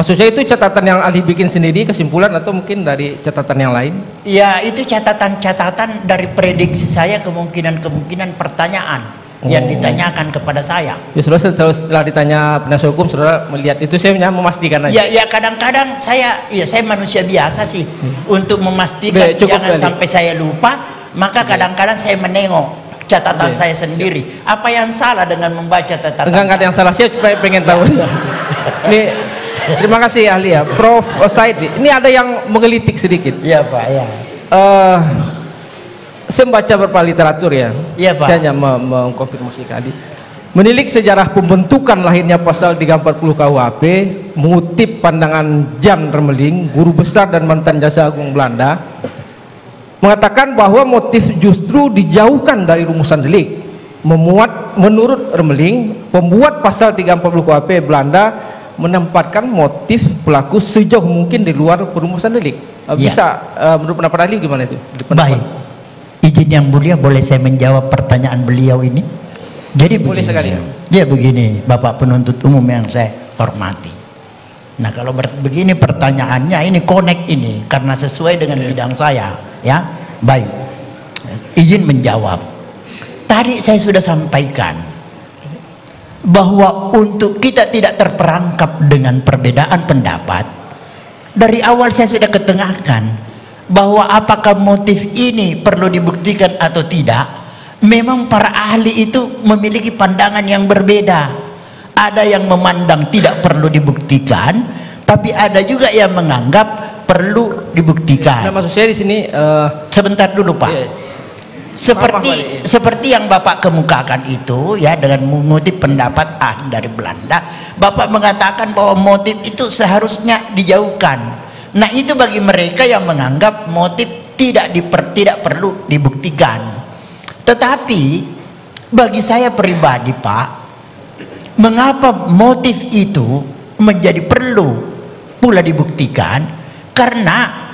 Maksud saya itu catatan yang ahli bikin sendiri, kesimpulan, atau mungkin dari catatan yang lain? Ya, itu catatan-catatan dari prediksi saya, kemungkinan pertanyaan yang ditanyakan kepada saya. Ya, setelah ditanya penasihat hukum, saudara melihat itu, saya hanya memastikan aja. Ya kadang-kadang saya manusia biasa sih, untuk memastikan jangan sampai saya lupa, maka kadang-kadang saya menengok catatan saya sendiri. Apa yang salah dengan membaca catatan? Enggak ada yang salah, saya pengen tahu. Ini terima kasih ahli ya, Prof. Said. Ini ada yang menggelitik sedikit. Iya Pak, ya. Saya membaca beberapa literatur ya. Iya Pak. Saya hanya mengkonfirmasi ke ahli. Menilik sejarah pembentukan lahirnya pasal 340 KUHP, mengutip pandangan Jan Remeling, guru besar dan mantan Jaksa Agung Belanda, mengatakan bahwa motif justru dijauhkan dari rumusan delik. Menurut Remeling, pembuat pasal 340 KUHP Belanda menempatkan motif pelaku sejauh mungkin di luar perumusan delik. Bisa menurut pendapat ahli gimana itu? Baik, izin yang mulia, boleh saya menjawab pertanyaan beliau ini? Jadi boleh sekali. Ya begini, Bapak penuntut umum yang saya hormati. Nah, kalau begini pertanyaannya, ini connect ini karena sesuai dengan bidang saya, ya. Baik, izin menjawab. Tadi saya sudah sampaikan bahwa untuk kita tidak terperangkap dengan perbedaan pendapat, dari awal saya sudah ketengahkan bahwa apakah motif ini perlu dibuktikan atau tidak. Memang para ahli itu memiliki pandangan yang berbeda. Ada yang memandang tidak perlu dibuktikan, tapi ada juga yang menganggap perlu dibuktikan. Nah, maksud saya di sini sebentar dulu Pak. Seperti yang Bapak kemukakan itu ya, dengan mengutip pendapat ahli dari Belanda, Bapak mengatakan bahwa motif itu seharusnya dijauhkan. Nah, itu bagi mereka yang menganggap motif tidak perlu dibuktikan. Tetapi bagi saya pribadi Pak, mengapa motif itu menjadi perlu pula dibuktikan? Karena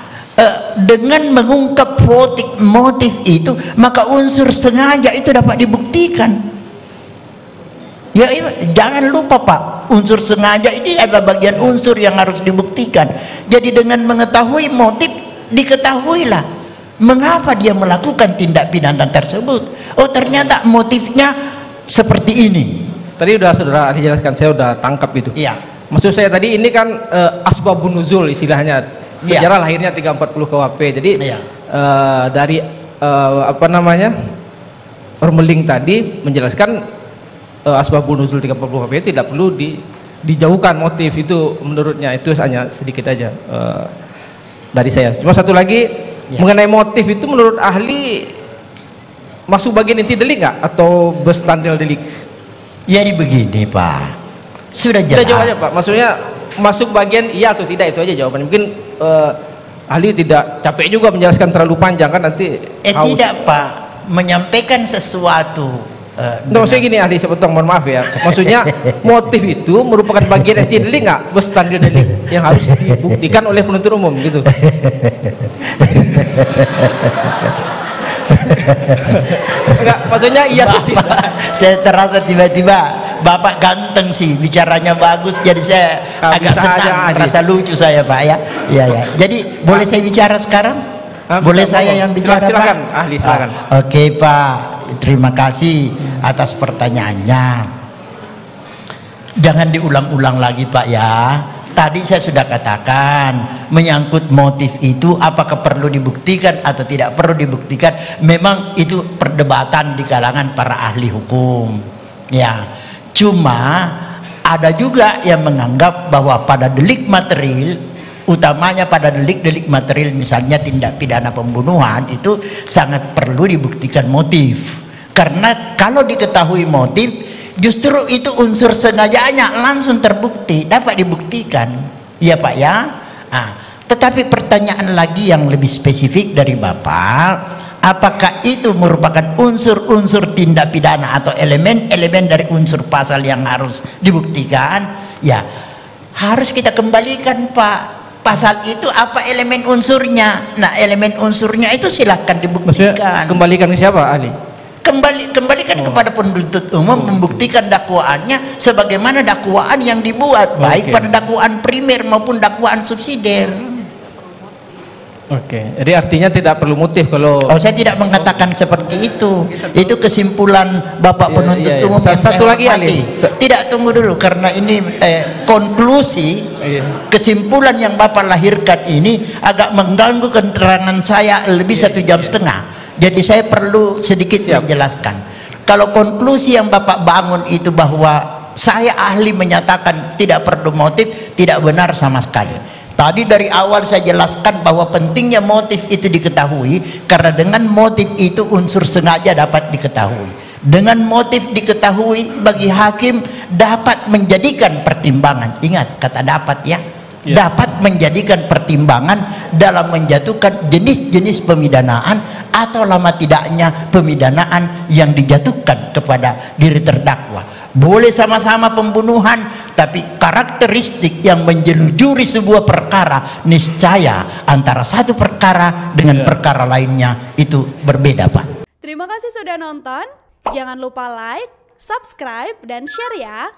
dengan mengungkap motif itu, maka unsur sengaja itu dapat dibuktikan. Ya, jangan lupa Pak, unsur sengaja ini adalah bagian unsur yang harus dibuktikan. Jadi dengan mengetahui motif, diketahuilah mengapa dia melakukan tindak pidana tersebut. Oh, ternyata motifnya seperti ini. Tadi udah saudara ahli jelaskan, saya udah tangkap itu. Iya. Maksud saya tadi ini kan asbabun nuzul istilahnya, sejarah lahirnya 340 KUHP. Jadi dari apa namanya, Remeling tadi menjelaskan asbabun nuzul 340 KUHP tidak perlu dijauhkan motif itu, menurutnya. Itu hanya sedikit aja dari saya. Cuma satu lagi mengenai motif itu, menurut ahli masuk bagian inti delik nggak atau bestandil delik? Jadi begini Pak, sudah jelas. Kita jawab aja Pak, maksudnya masuk bagian iya atau tidak, itu aja jawabannya. Mungkin ahli tidak capek juga menjelaskan terlalu panjang kan nanti. Tidak Pak, menyampaikan sesuatu. Maksudnya gini ahli, saya potong, mohon maaf ya. Maksudnya motif itu merupakan bagian inti delik nggak, bestandil delik yang harus dibuktikan oleh penuntut umum gitu. Enggak, maksudnya iya atau tidak. Saya terasa tiba-tiba Bapak ganteng sih, bicaranya bagus, jadi saya agak senang, rasa lucu saya Pak ya. Ya. Jadi boleh saya bicara sekarang? Boleh saya yang bicara silakan, Pak? Ahli silakan. Oke Pak, terima kasih atas pertanyaannya. Jangan diulang-ulang lagi Pak ya. Tadi saya sudah katakan, menyangkut motif itu apakah perlu dibuktikan atau tidak perlu dibuktikan, memang itu perdebatan di kalangan para ahli hukum. Ya, cuma ada juga yang menganggap bahwa pada delik material, utamanya pada delik-delik material misalnya tindak pidana pembunuhan, itu sangat perlu dibuktikan motif. Karena kalau diketahui motif, justru itu unsur sengajanya langsung terbukti, dapat dibuktikan. Ya Pak ya. Tetapi pertanyaan lagi yang lebih spesifik dari Bapak, apakah itu merupakan unsur-unsur tindak pidana atau elemen-elemen dari unsur pasal yang harus dibuktikan? Ya, harus kita kembalikan Pak. Pasal itu apa elemen unsurnya? Nah, elemen unsurnya itu silahkan dibuktikan. Maksudnya kembalikan ke siapa ahli? kembalikan kepada penuntut umum membuktikan dakwaannya sebagaimana dakwaan yang dibuat, baik pada dakwaan primer maupun dakwaan subsidiar. Oke, jadi artinya tidak perlu motif kalau... Oh, saya tidak mengatakan seperti itu. Itu kesimpulan Bapak penuntut umum yang satu saya lagi Ali. Tidak, tunggu dulu, karena ini konklusi kesimpulan yang Bapak lahirkan ini agak mengganggu keterangan saya lebih 1,5 jam. Jadi saya perlu sedikit menjelaskan. Kalau konklusi yang Bapak bangun itu bahwa saya ahli menyatakan tidak perlu motif, tidak benar sama sekali. Tadi dari awal saya jelaskan bahwa pentingnya motif itu diketahui karena dengan motif itu unsur sengaja dapat diketahui. Dengan motif diketahui bagi hakim dapat menjadikan pertimbangan. Ingat kata dapat ya. Dapat menjadikan pertimbangan dalam menjatuhkan jenis-jenis pemidanaan atau lama tidaknya pemidanaan yang dijatuhkan kepada diri terdakwa. Boleh sama-sama pembunuhan, tapi karakteristik yang menjelujuri sebuah perkara niscaya antara satu perkara dengan perkara lainnya itu berbeda, Pak. Terima kasih sudah nonton. Jangan lupa like, subscribe, dan share ya.